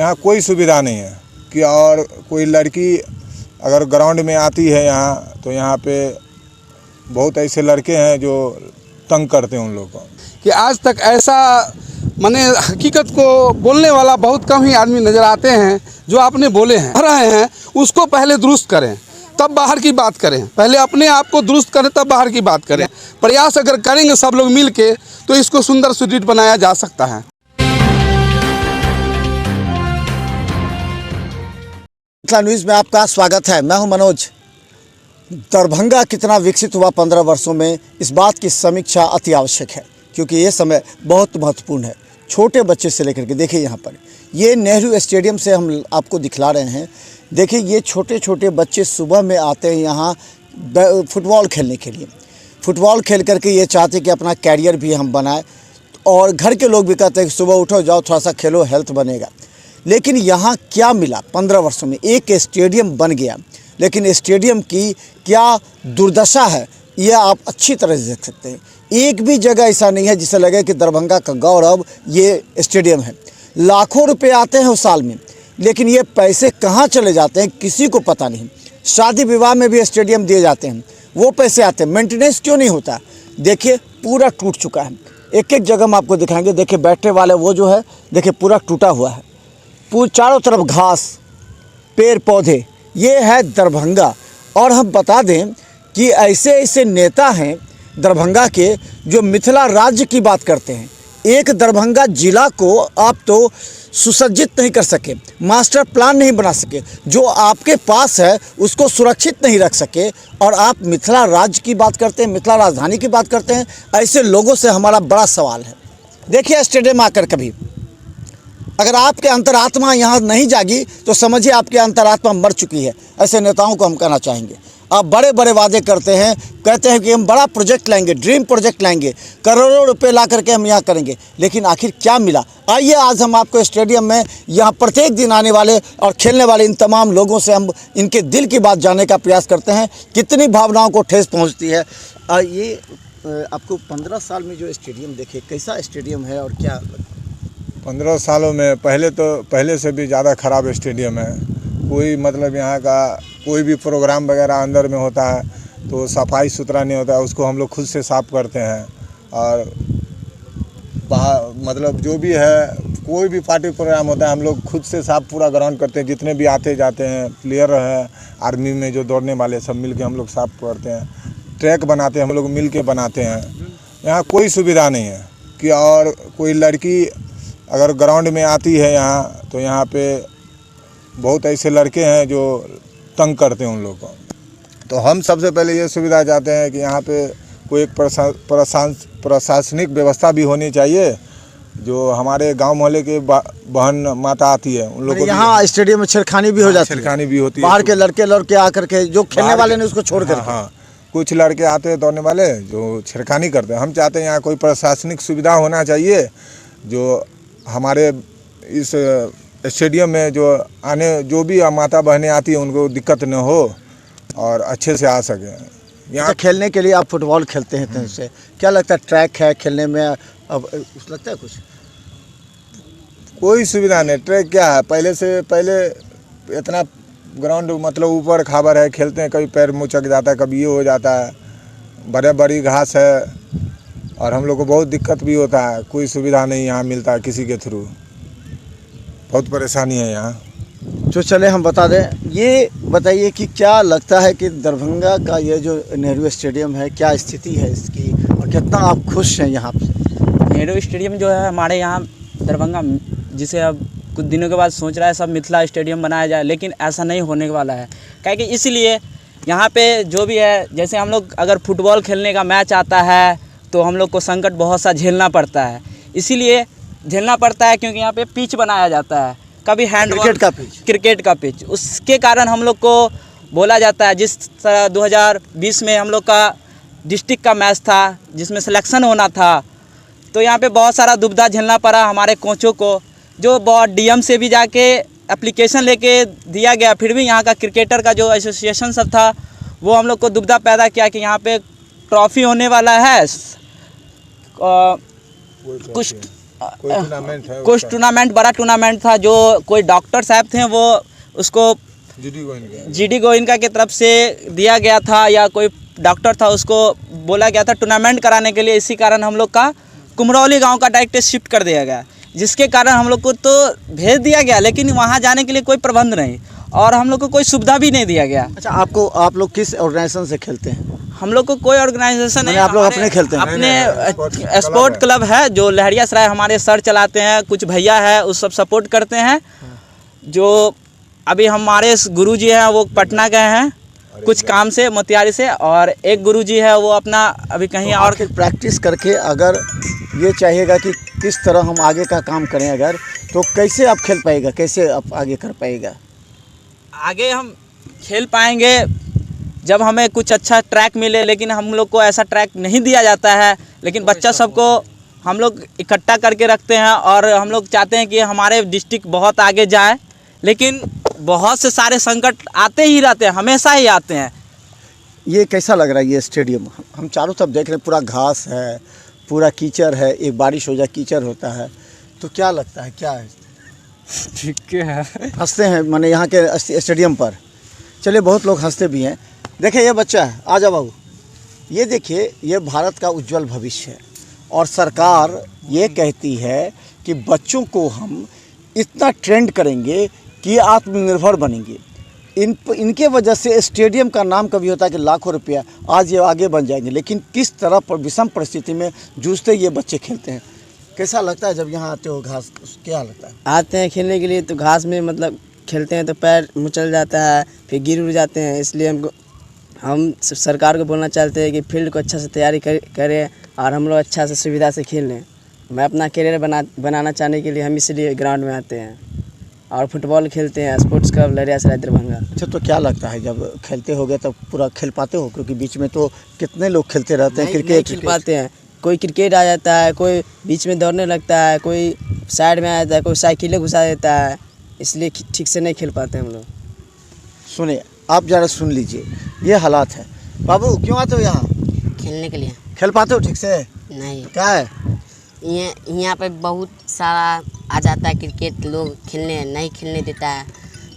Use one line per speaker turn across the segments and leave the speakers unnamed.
यहाँ कोई सुविधा नहीं है कि और कोई लड़की अगर ग्राउंड में आती है यहाँ तो यहाँ पे बहुत ऐसे लड़के हैं जो तंग करते हैं उन लोगों को
कि आज तक ऐसा माने हकीकत को बोलने वाला बहुत कम ही आदमी नज़र आते हैं। जो आपने बोले हैं रहे हैं उसको पहले दुरुस्त करें तब बाहर की बात करें, पहले अपने आप को दुरुस्त करें तब बाहर की बात करें। प्रयास अगर करेंगे सब लोग मिल के तो इसको सुंदर सुदृढ़ बनाया जा सकता है।
न्यूज़ में आपका स्वागत है। मैं हूं मनोज। दरभंगा कितना विकसित हुआ 15 वर्षों में, इस बात की समीक्षा अति आवश्यक है क्योंकि ये समय बहुत महत्वपूर्ण है। छोटे बच्चे से लेकर के देखिए यहाँ पर ये नेहरू स्टेडियम से हम आपको दिखला रहे हैं। देखिए ये छोटे छोटे बच्चे सुबह में आते हैं यहाँ फुटबॉल खेलने के लिए। फुटबॉल खेल करके ये चाहते हैं कि अपना कैरियर भी हम बनाएं और घर के लोग भी कहते हैं कि सुबह उठो जाओ थोड़ा सा खेलो, हेल्थ बनेगा। लेकिन यहाँ क्या मिला 15 वर्षों में? एक स्टेडियम बन गया, लेकिन स्टेडियम की क्या दुर्दशा है यह आप अच्छी तरह से देख सकते हैं। एक भी जगह ऐसा नहीं है जिसे लगे कि दरभंगा का गौरव ये स्टेडियम है। लाखों रुपए आते हैं उस साल में, लेकिन ये पैसे कहाँ चले जाते हैं किसी को पता नहीं। शादी विवाह में भी स्टेडियम दिए जाते हैं, वो पैसे आते हैं, मेंटेनेंस क्यों नहीं होता? देखिए पूरा टूट चुका है। एक एक जगह हम आपको दिखाएंगे। देखिए बैठने वाले वो जो है देखिए पूरा टूटा हुआ है, चारों तरफ घास, पेड़ पौधे, ये है दरभंगा। और हम बता दें कि ऐसे ऐसे नेता हैं दरभंगा के जो मिथिला राज्य की बात करते हैं। एक दरभंगा जिला को आप तो सुसज्जित नहीं कर सके, मास्टर प्लान नहीं बना सके, जो आपके पास है उसको सुरक्षित नहीं रख सके, और आप मिथिला राज्य की बात करते हैं, मिथिला राजधानी की बात करते हैं। ऐसे लोगों से हमारा बड़ा सवाल है। देखिए स्टेडियम आकर कभी अगर आपके अंतरात्मा यहाँ नहीं जागी तो समझिए आपकी अंतरात्मा मर चुकी है। ऐसे नेताओं को हम कहना चाहेंगे। आप बड़े बड़े वादे करते हैं, कहते हैं कि हम बड़ा प्रोजेक्ट लाएंगे, ड्रीम प्रोजेक्ट लाएंगे, करोड़ों रुपए ला करके हम यहाँ करेंगे, लेकिन आखिर क्या मिला? आइए आज हम आपको स्टेडियम में यहाँ प्रत्येक दिन आने वाले और खेलने वाले इन तमाम लोगों से हम इनके दिल की बात जानने का प्रयास करते हैं, कितनी भावनाओं को ठेस पहुँचती है। ये आपको 15 साल में जो स्टेडियम देखे, कैसा स्टेडियम है और क्या?
15 सालों में पहले से भी ज़्यादा ख़राब स्टेडियम है। कोई मतलब यहाँ का कोई भी प्रोग्राम वगैरह अंदर में होता है तो सफाई सुथरा नहीं होता है, उसको हम लोग खुद से साफ़ करते हैं। और मतलब जो भी है कोई भी पार्टी प्रोग्राम होता है हम लोग खुद से साफ़ पूरा ग्राउंड करते हैं। जितने भी आते जाते हैं प्लेयर हैं, आर्मी में जो दौड़ने वाले सब मिल के हम लोग साफ़ करते हैं। ट्रैक बनाते हैं हम लोग मिल के बनाते हैं। यहाँ कोई सुविधा नहीं है कि और कोई लड़की अगर ग्राउंड में आती है यहाँ तो यहाँ पे बहुत ऐसे लड़के हैं जो तंग करते हैं उन लोगों को। तो हम सबसे पहले ये सुविधा चाहते हैं कि यहाँ पे कोई एक प्रशासनिक व्यवस्था भी होनी चाहिए। जो हमारे गांव मोहल्ले के बहन माता आती है उन लोगों को यहाँ
स्टेडियम में छेड़खानी भी हो जाती है,
छेड़खानी भी होती है।
बाहर के लड़के आकर के जो खेलने वाले ने उसको छोड़ कर।
हाँ, कुछ लड़के आते हैं दौड़ने वाले जो छेड़खानी करते हैं। हम चाहते हैं यहाँ कोई प्रशासनिक सुविधा होना चाहिए जो हमारे इस स्टेडियम में जो भी माता बहनें आती हैं उनको दिक्कत न हो और अच्छे से आ सकें। यहाँ
खेलने के लिए आप फुटबॉल खेलते हैं तो इससे क्या लगता है? ट्रैक है खेलने में, अब लगता है कुछ
कोई सुविधा नहीं। ट्रैक क्या है, पहले इतना ग्राउंड मतलब ऊपर खाबर है, खेलते हैं कभी पैर मुचक जाता है, कभी ये हो जाता है, बड़ी घास है और हम लोग को बहुत दिक्कत भी होता है। कोई सुविधा नहीं यहाँ मिलता है किसी के थ्रू, बहुत परेशानी है यहाँ।
तो चले हम बता दें, ये बताइए कि क्या लगता है कि दरभंगा का ये जो नेहरू स्टेडियम है क्या स्थिति है इसकी और कितना आप खुश हैं यहाँ पे?
नेहरू स्टेडियम जो है हमारे यहाँ दरभंगा, जिसे अब कुछ दिनों के बाद सोच रहा है सब मिथिला स्टेडियम बनाया जाए, लेकिन ऐसा नहीं होने वाला है। क्या कि इसलिए यहाँ पे जो भी है, जैसे हम लोग अगर फुटबॉल खेलने का मैच आता है तो हम लोग को संकट बहुत सा झेलना पड़ता है। इसीलिए झेलना पड़ता है क्योंकि यहाँ पे पिच बनाया जाता है, कभी क्रिकेट का पिच। उसके कारण हम लोग को बोला जाता है, जिस तरह 2020 में हम लोग का डिस्ट्रिक्ट का मैच था जिसमें सिलेक्शन होना था, तो यहाँ पे बहुत सारा दुविधा झेलना पड़ा हमारे कोचों को, जो बहुत डीएम से भी जाके एप्लीकेशन लेके दिया गया। फिर भी यहाँ का क्रिकेटर का जो एसोसिएशन सब था वो हम लोग को दुविधा पैदा किया कि यहाँ पे ट्रॉफी होने वाला है, कुछ
कोई टूर्नामेंट है
कुछ टूर्नामेंट, बड़ा टूर्नामेंट था जो कोई डॉक्टर साहब थे वो उसको जीडी गोइनका की तरफ से दिया गया था, या कोई डॉक्टर था उसको बोला गया था टूर्नामेंट कराने के लिए। इसी कारण हम लोग का कुमरौली गांव का डायरेक्ट शिफ्ट कर दिया गया, जिसके कारण हम लोग को तो भेज दिया गया, लेकिन वहां जाने के लिए कोई प्रबंध नहीं और हम लोग को कोई सुविधा भी नहीं दिया गया।
अच्छा, आप लोग किस ऑर्गेनाइजेशन से खेलते हैं?
हम लोग को कोई ऑर्गेनाइजेशन नहीं,
आप लोग अपने खेलते हैं?
अपने स्पोर्ट क्लब है जो लहरियासराय हमारे सर चलाते हैं, कुछ भैया है उस सब सपोर्ट करते हैं। जो अभी हमारे गुरुजी हैं वो पटना गए हैं कुछ काम से, मोतिहारी से, और एक गुरुजी है वो अपना अभी कहीं और
प्रैक्टिस करके अगर ये चाहिएगा कि किस तरह हम आगे का काम करें अगर, तो कैसे आप खेल पाएगा, कैसे आप आगे कर पाएगा?
आगे हम खेल पाएंगे जब हमें कुछ अच्छा ट्रैक मिले, लेकिन हम लोग को ऐसा ट्रैक नहीं दिया जाता है। लेकिन बच्चा सबको हम लोग इकट्ठा करके रखते हैं और हम लोग चाहते हैं कि हमारे डिस्ट्रिक्ट बहुत आगे जाए, लेकिन बहुत से सारे संकट आते ही रहते हैं, हमेशा ही आते हैं।
ये कैसा लग रहा है ये स्टेडियम? हम चारों तरफ देख रहे हैं, पूरा घास है, पूरा कीचड़ है, एक बारिश हो जाए कीचड़ होता है, तो क्या लगता है, क्या है?
ठीक है,
हंसते हैं माने यहाँ के स्टेडियम पर? चलिए, बहुत लोग हंसते भी हैं। देखिए ये बच्चा है, आ जाओ बाबू, ये देखिए, ये भारत का उज्जवल भविष्य है और सरकार ये कहती है कि बच्चों को हम इतना ट्रेंड करेंगे कि आत्मनिर्भर बनेंगे। इनके वजह से स्टेडियम का नाम कभी होता है कि लाखों रुपया, आज ये आगे बन जाएंगे, लेकिन किस तरह पर विषम परिस्थिति में जूझते ये बच्चे खेलते हैं। कैसा लगता है जब यहाँ आते हो? घास क्या लगता है?
आते हैं खेलने के लिए तो घास में मतलब खेलते हैं तो पैर मुचल जाता है, फिर गिर उड़ जाते हैं। इसलिए हम सरकार को बोलना चाहते हैं कि फील्ड को अच्छा से तैयारी करें और हम लोग अच्छा से सुविधा से खेल लें। मैं अपना करियर बनाना चाहने के लिए हम इसलिए ग्राउंड में आते हैं और फुटबॉल खेलते हैं, स्पोर्ट्स क्लब लहरियासराय दरभंगा।
अच्छा, तो क्या लगता है जब खेलते होगे तब पूरा खेल पाते हो? क्योंकि बीच में तो कितने लोग खेलते रहते हैं क्रिकेट।
खेल पाते हैं, कोई क्रिकेट आ जाता है, कोई बीच में दौड़ने लगता है, कोई साइड में आ जाता है, कोई साइकिलें घुसा देता है, इसलिए ठीक से नहीं खेल पाते हम लोग।
सुनिए, आप ज़रा सुन लीजिए, ये हालात है। बाबू क्यों आते हो यहाँ?
खेलने के लिए।
खेल पाते हो ठीक से?
नहीं,
क्या है
यहाँ पे बहुत सारा आ जाता है क्रिकेट, लोग खेलने नहीं खेलने देता है,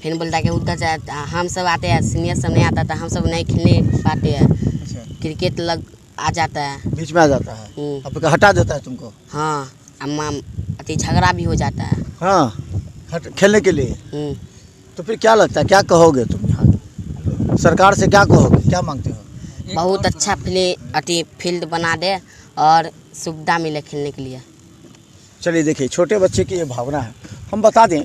फिर बोलता है कि उधर जाता। हम सब आते हैं, सीनियर सब नहीं आता था, हम सब नहीं खेलने पाते हैं। क्रिकेट लग आ जाता है,
बीच में आ जाता है, अब हटा देता है तुमको?
हाँ, अम्मा अति झगड़ा भी हो जाता है।
हाँ, खेलने के लिए। तो फिर क्या लगता है, क्या कहोगे तुम यहाँ सरकार से, क्या कहोगे, क्या मांगते हो?
बहुत अच्छा फील्ड बना दे और सुविधा मिले खेलने के लिए।
चलिए देखिए, छोटे बच्चे की ये भावना है। हम बता दें,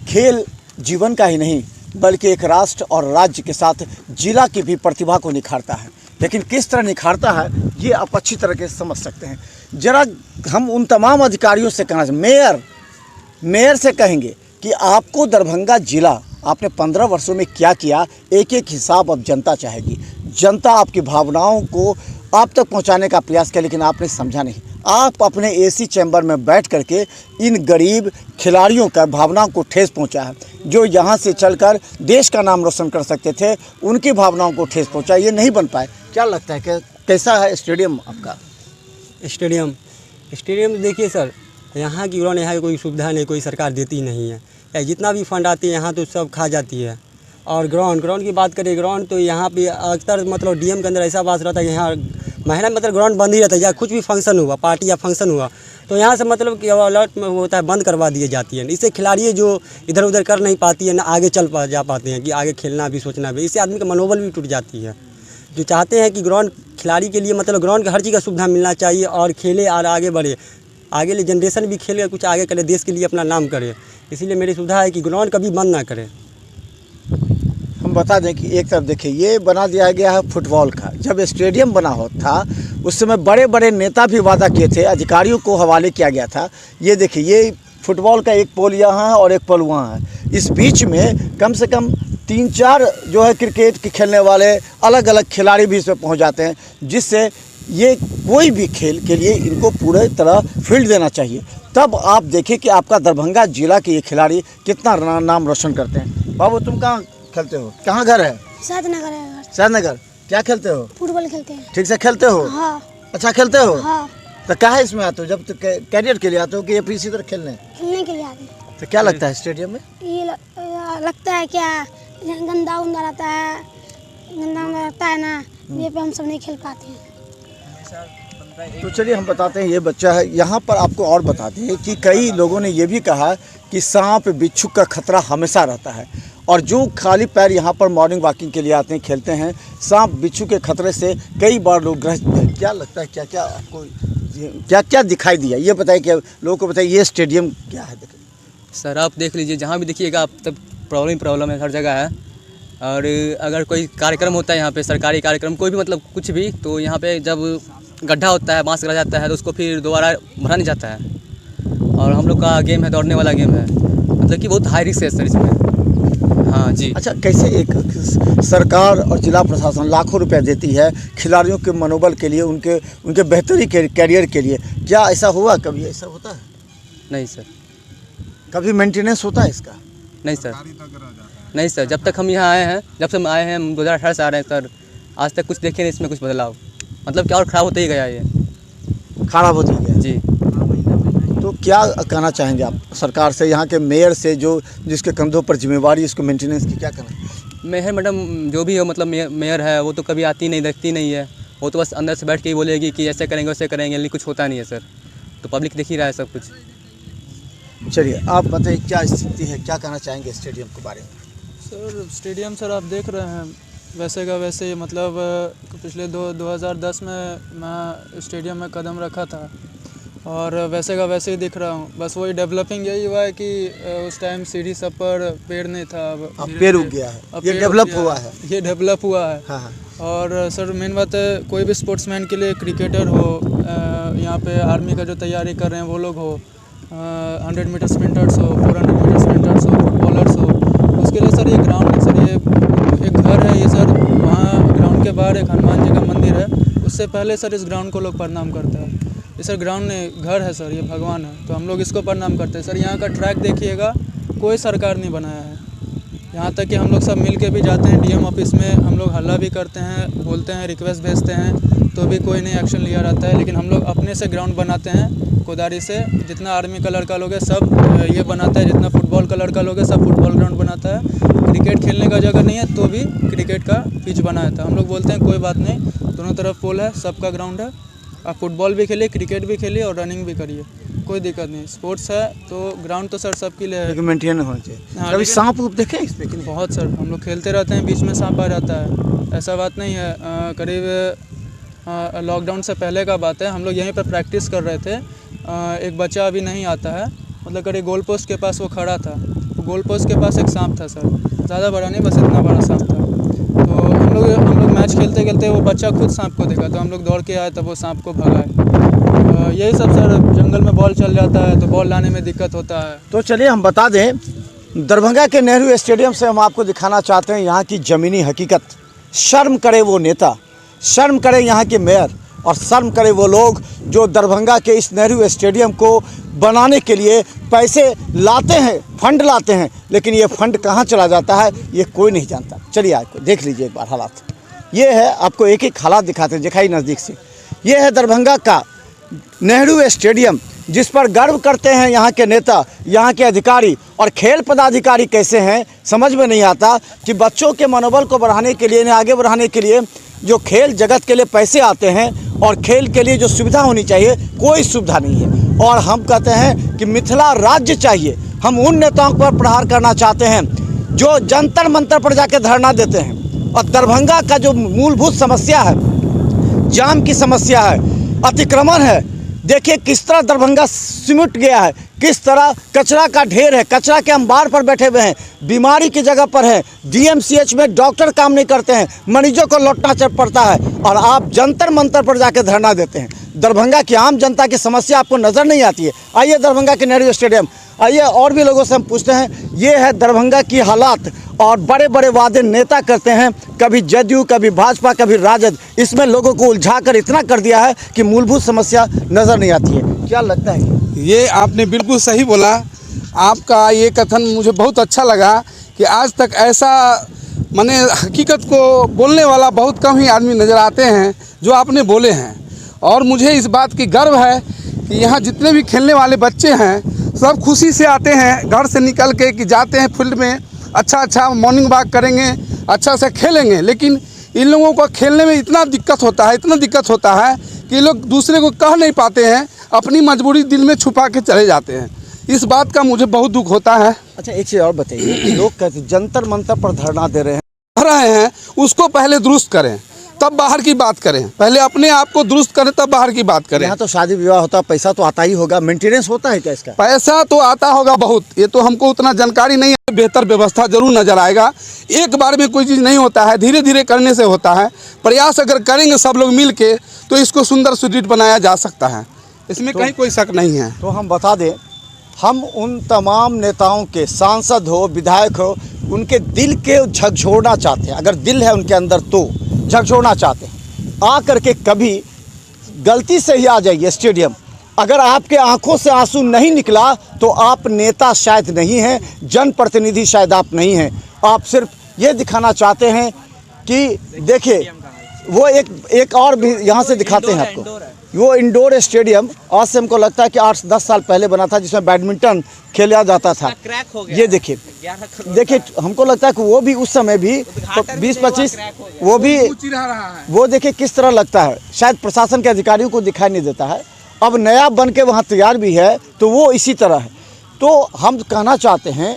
खेल जीवन का ही नहीं बल्कि एक राष्ट्र और राज्य के साथ जिला की भी प्रतिभा को निखारता है। लेकिन किस तरह निखारता है ये आप अच्छी तरह से समझ सकते हैं। जरा हम उन तमाम अधिकारियों से कहना, मेयर से कहेंगे कि आपको दरभंगा जिला आपने 15 वर्षों में क्या किया, एक एक हिसाब अब जनता चाहेगी। जनता आपकी भावनाओं को आप तक पहुंचाने का प्रयास किया, लेकिन आपने समझा नहीं। आप अपने एसी चैम्बर में बैठ करके इन गरीब खिलाड़ियों का भावनाओं को ठेस पहुंचा है। जो यहाँ से चलकर देश का नाम रोशन कर सकते थे, उनकी भावनाओं को ठेस पहुंचा, ये नहीं बन पाए। क्या लगता है कि कैसा है स्टेडियम आपका?
स्टेडियम देखिए सर, यहाँ की ग्राउंड, यहाँ की कोई सुविधा नहीं, कोई सरकार देती नहीं है। जितना भी फंड आती है यहाँ तो सब खा जाती है। और ग्राउंड की बात करें, ग्राउंड तो यहाँ पे अक्सर मतलब डीएम के अंदर ऐसा बात रहता है कि यहाँ महीना मतलब ग्राउंड बंद ही रहता है। या कुछ भी फंक्शन हुआ, पार्टी या फंक्शन हुआ, तो यहाँ से मतलब कि अलर्ट में होता है, बंद करवा दी जाती है। इससे खिलाड़ी जो इधर उधर कर नहीं पाती है ना, आगे जा पाते हैं कि आगे खेलना भी, सोचना भी। इससे आदमी का मनोबल भी टूट जाती है। जो चाहते हैं कि ग्राउंड खिलाड़ी के लिए मतलब ग्राउंड का हर चीज़ का सुविधा मिलना चाहिए और खेले और आगे बढ़े, आगे ले जनरेशन भी खेल कर कुछ आगे करे, देश के लिए अपना नाम करे। इसीलिए मेरी सुविधा है कि ग्राउंड कभी बंद ना करें।
हम बता दें कि एक तरफ देखिए, ये बना दिया गया है फुटबॉल का। जब स्टेडियम बना हो था उस समय बड़े बड़े नेता भी वादा किए थे, अधिकारियों को हवाले किया गया था। ये देखिए, ये फुटबॉल का एक पोल यहाँ है और एक पोल वहाँ है। इस बीच में कम से कम 3-4 जो है क्रिकेट के खेलने वाले अलग अलग खिलाड़ी भी इसमें पहुँच जाते हैं, जिससे ये कोई भी खेल के लिए इनको पूरे तरह फील्ड देना चाहिए। तब आप देखिए कि आपका दरभंगा जिला के ये खिलाड़ी कितना नाम रोशन करते हैं। बाबू तुम कहाँ खेलते हो, कहाँ घर है?
शादनगर है घर।
शादनगर। क्या खेलते हो?
फुटबॉल खेलते हैं।
ठीक से खेलते हो?
हाँ।
अच्छा खेलते हो?
हाँ।
तो कहाँ इसमें आते हो? जब तो कैरियर के लिए आते हो कि ये इसी तरह खेलने?
खेलने के लिए आते हैं।
तो क्या लगता है स्टेडियम में?
ये लगता है क्या गंदा उंदा रहता है, गंदा उंदा रहता है ना, ये पे हम सब नहीं खेल पाते हैं।
तो चलिए हम बताते हैं, ये बच्चा है यहाँ पर। आपको और बताते हैं कि कई लोगों ने ये भी कहा कि सांप बिच्छू का खतरा हमेशा रहता है, और जो खाली पैर यहाँ पर मॉर्निंग वॉकिंग के लिए आते हैं, खेलते हैं, सांप बिच्छू के खतरे से कई बार लोग ग्रस्त हैं। क्या लगता है, क्या क्या आपको क्या क्या दिखाई दिया, ये बताइए, क्या लोगों को बताइए ये स्टेडियम क्या है?
सर आप देख लीजिए, जहाँ भी देखिएगा आप तब प्रॉब्लम है, हर जगह है। और अगर कोई कार्यक्रम होता है यहाँ पे, सरकारी कार्यक्रम कोई भी, मतलब कुछ भी, तो यहाँ पे जब गड्ढा होता है, बांस गड़ा जाता है, तो उसको फिर दोबारा भरा नहीं जाता है। और हम लोग का गेम है, दौड़ने वाला गेम है, मतलब कि बहुत हाई रिस्क है सर इसमें। हाँ जी।
अच्छा, कैसे एक सरकार और जिला प्रशासन लाखों रुपए देती है खिलाड़ियों के मनोबल के लिए, उनके बेहतरी के कैरियर के लिए, क्या ऐसा हुआ? कभी ऐसा होता है?
नहीं सर।
कभी मेंटेनेंस होता है इसका?
नहीं सर, नहीं सर, जब तक हम यहाँ आए हैं, जब से हम आए हैं, हम 2018 से आ रहे हैं सर, आज तक कुछ देखे नहीं इसमें कुछ बदलाव, मतलब क्या और ख़राब होते ही गया ये,
खराब होती है
जी।
तो क्या कहना चाहेंगे आप सरकार से, यहाँ के मेयर से, जो जिसके कंधों पर जिम्मेवारी इसको मेंटेनेंस की, क्या कहना?
मेयर मैडम जो भी हो, मतलब मेयर है, वो तो कभी आती नहीं, देखती नहीं है, वो तो बस अंदर से बैठ के ही बोलेगी कि ऐसे करेंगे वैसे करेंगे, लेकिन कुछ होता नहीं है सर। तो पब्लिक देख ही रहा है सब कुछ।
चलिए आप बताइए क्या स्थिति है, क्या कहना चाहेंगे स्टेडियम के बारे में?
सर स्टेडियम सर आप देख रहे हैं वैसे का वैसे, मतलब पिछले 2010 में मैं स्टेडियम में कदम रखा था और वैसे का वैसे ही दिख रहा हूँ। बस वही डेवलपिंग यही हुआ है कि उस टाइम सीढ़ी सब पर पेड़ नहीं था, अब
पेड़ उग गया है, ये डेवलप हुआ है,
ये डेवलप हुआ है।
हाँ।
और सर मेन बात है, कोई भी स्पोर्ट्समैन के लिए, क्रिकेटर हो, यहाँ पे आर्मी का जो तैयारी कर रहे हैं वो लोग हो, 100 मीटर स्प्रिंटर्स हो, 400 मीटर स्प्रिंटर्स हो, फुटबॉलर्स हो, उसके लिए सर ये ग्राउंड है सर, ये एक घर है ये सर, वहाँ ग्राउंड के बाहर एक हनुमान जी का मंदिर है, उससे पहले सर इस ग्राउंड को लोग प्रणाम करते हैं। ये सर ग्राउंड नहीं, घर है सर, ये भगवान है, तो हम लोग इसको प्रणाम करते हैं। सर यहाँ का ट्रैक देखिएगा, कोई सरकार नहीं बनाया है, यहाँ तक कि हम लोग सब मिल के भी जाते हैं डीएम ऑफिस में, हम लोग हल्ला भी करते हैं, बोलते हैं, रिक्वेस्ट भेजते हैं, तो भी कोई नहीं एक्शन लिया रहता है। लेकिन हम लोग अपने से ग्राउंड बनाते हैं कोदारी से, जितना आर्मी का लड़का लोग है सब ये बनाता है, जितना फुटबॉल का लड़का लोग है सब फुटबॉल ग्राउंड बनाता है। क्रिकेट खेलने का जगह नहीं है तो भी क्रिकेट का पिच बनाया था। हम लोग बोलते हैं कोई बात नहीं, दोनों तरफ पोल है, सबका ग्राउंड है, आप फुटबॉल भी खेलिए, क्रिकेट भी खेलिए और रनिंग भी करिए, कोई दिक्कत नहीं। स्पोर्ट्स है तो ग्राउंड तो सर सबके लिए है,
मेंटेन होना चाहिए।
हाँ,
कभी सांप उप देखे इस पे?
बहुत सर, हम लोग खेलते रहते हैं, बीच में सांप आ जाता है, ऐसा बात नहीं है। करीब लॉकडाउन से पहले का बात है, हम लोग यहीं पर प्रैक्टिस कर रहे थे, एक बच्चा अभी नहीं आता है, मतलब करीब गोल पोस्ट के पास वो खड़ा था, गोल पोस्ट के पास एक सांप था सर, ज़्यादा बड़ा नहीं, बस इतना बड़ा सांप था। तो हम लोग मैच खेलते खेलते वो बच्चा खुद सांप को देखा, तो हम लोग दौड़ के आए, तब वो सांप को भगाए। यही सब सर, जंगल में बॉल चल जाता है तो बॉल लाने में दिक्कत होता है।
तो चलिए हम बता दें, दरभंगा के नेहरू स्टेडियम से हम आपको दिखाना चाहते हैं यहाँ की ज़मीनी हकीकत। शर्म करे वो नेता, शर्म करे यहाँ के मेयर, और शर्म करे वो लोग जो दरभंगा के इस नेहरू स्टेडियम को बनाने के लिए पैसे लाते हैं, फंड लाते हैं, लेकिन ये फंड कहाँ चला जाता है ये कोई नहीं जानता। चलिए आपको देख लीजिए एक बार हालात। ये है, आपको एक एक हालात दिखाते हैं, दिखाई नज़दीक से। ये है दरभंगा का नेहरू स्टेडियम, जिस पर गर्व करते हैं यहाँ के नेता, यहाँ के अधिकारी और खेल पदाधिकारी कैसे हैं समझ में नहीं आता कि बच्चों के मनोबल को बढ़ाने के लिए, इन्हें आगे बढ़ाने के लिए जो खेल जगत के लिए पैसे आते हैं और खेल के लिए जो सुविधा होनी चाहिए, कोई सुविधा नहीं है। और हम कहते हैं कि मिथिला राज्य चाहिए। हम उन नेताओं पर प्रहार करना चाहते हैं जो जंतर मंतर पर जाके धरना देते हैं। और दरभंगा का जो मूलभूत समस्या है, जाम की समस्या है, अतिक्रमण है, देखिए किस तरह दरभंगा सिमट गया है, किस तरह कचरा का ढेर है, कचरा के अंबार पर बैठे हुए हैं, बीमारी की जगह पर है, डीएमसीएच में डॉक्टर काम नहीं करते हैं, मरीजों को लौटना पड़ता है, और आप जंतर मंतर पर जाकर धरना देते हैं। दरभंगा की आम जनता की समस्या आपको नज़र नहीं आती है। आइए दरभंगा के नेहरू स्टेडियम, आइए और भी लोगों से हम पूछते हैं। ये है दरभंगा की हालात, और बड़े बड़े वादे नेता करते हैं, कभी जदयू, कभी भाजपा, कभी राजद, इसमें लोगों को उलझाकर इतना कर दिया है कि मूलभूत समस्या नज़र नहीं आती है। क्या लगता है?
ये आपने बिल्कुल सही बोला। आपका ये कथन मुझे बहुत अच्छा लगा कि आज तक ऐसा माने हकीकत को बोलने वाला बहुत कम ही आदमी नज़र आते हैं जो आपने बोले हैं। और मुझे इस बात की गर्व है कि यहाँ जितने भी खेलने वाले बच्चे हैं सब खुशी से आते हैं घर से निकल के कि जाते हैं फील्ड में, अच्छा मॉर्निंग वॉक करेंगे, अच्छा से खेलेंगे। लेकिन इन लोगों को खेलने में इतना दिक्कत होता है कि ये लोग दूसरे को कह नहीं पाते हैं, अपनी मजबूरी दिल में छुपा के चले जाते हैं। इस बात का मुझे बहुत दुख होता है।
अच्छा, एक चीज़ और बताइए कि लोग कहते जंतर मंतर पर धरना दे रहे
हैं उसको पहले दुरुस्त करें तब बाहर की बात करें, पहले अपने आप को दुरुस्त करें तब बाहर की बात करें।
यहाँ तो शादी विवाह होता है, पैसा तो आता ही होगा, मेंटेनेंस होता है क्या इसका?
पैसा तो आता होगा बहुत, ये तो हमको उतना जानकारी नहीं है। बेहतर व्यवस्था जरूर नजर आएगा। एक बार में कोई चीज़ नहीं होता है, धीरे धीरे करने से होता है। प्रयास अगर करेंगे सब लोग मिल के तो इसको सुंदर सुदृढ़ बनाया जा सकता है, इसमें कहीं कोई शक नहीं है।
तो हम बता दें, हम उन तमाम नेताओं के, सांसद हो, विधायक हो, उनके दिल के झकझोरना चाहते हैं। अगर दिल है उनके अंदर तो झकझोरना चाहते हैं। आ करके कभी गलती से ही आ जाइए स्टेडियम, अगर आपके आंखों से आंसू नहीं निकला तो आप नेता शायद नहीं हैं, जनप्रतिनिधि शायद आप नहीं हैं। आप सिर्फ ये दिखाना चाहते हैं कि देखिए, वो एक और भी यहाँ से दिखाते हैं आपको, वो इंडोर स्टेडियम आज से हमको लगता है कि 8-10 साल पहले बना था, जिसमें बैडमिंटन खेला जाता था। ये देखिए, हमको लगता है कि वो भी उस समय भी 20-25 वो देखिए किस तरह लगता है। शायद प्रशासन के अधिकारियों को दिखाई नहीं देता है। अब नया बन के वहाँ तैयार भी है तो वो इसी तरह है। तो हम कहना चाहते हैं,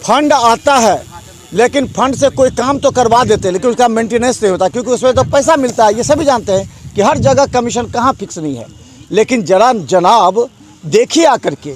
फंड आता है लेकिन फंड से कोई काम तो करवा देते हैं, लेकिन उसका मेंटेनेंस नहीं होता, क्योंकि उसमें तो पैसा मिलता है। ये सभी जानते हैं कि हर जगह कमीशन कहाँ फिक्स नहीं है। लेकिन जरा जनाब देखिए आकर के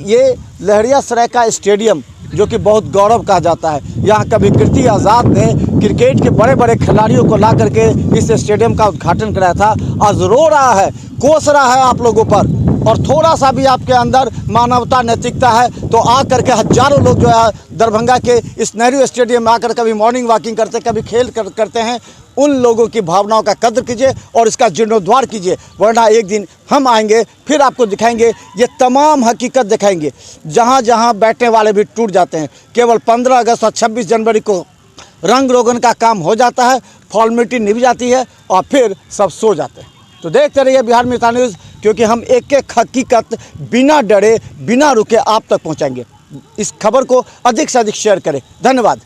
ये लहरियासराय का स्टेडियम, जो कि बहुत गौरव कहा जाता है। यहाँ कभी कीर्ति आज़ाद ने क्रिकेट के बड़े बड़े खिलाड़ियों को ला करके इस स्टेडियम का उद्घाटन कराया था। आज रो रहा है, कोस रहा है आप लोगों पर, और थोड़ा सा भी आपके अंदर मानवता, नैतिकता है तो आ करके हजारों लोग जो है दरभंगा के इस नेहरू स्टेडियम में आकर कभी मॉर्निंग वॉकिंग करते, कभी खेल करते हैं। उन लोगों की भावनाओं का कद्र कीजिए और इसका जीर्णोद्धार कीजिए, वरना एक दिन हम आएंगे फिर आपको दिखाएंगे, ये तमाम हकीकत दिखाएंगे। जहाँ जहाँ बैठने वाले भी टूट जाते हैं। केवल 15 अगस्त और 26 जनवरी को रंग रोगन का काम हो जाता है, फॉर्मेलिटी निभ जाती है और फिर सब सो जाते हैं। तो देखते रहिए बिहार मित्र न्यूज़, क्योंकि हम एक एक हकीकत बिना डरे, बिना रुके आप तक पहुंचाएंगे। इस खबर को अधिक से अधिक शेयर करें। धन्यवाद।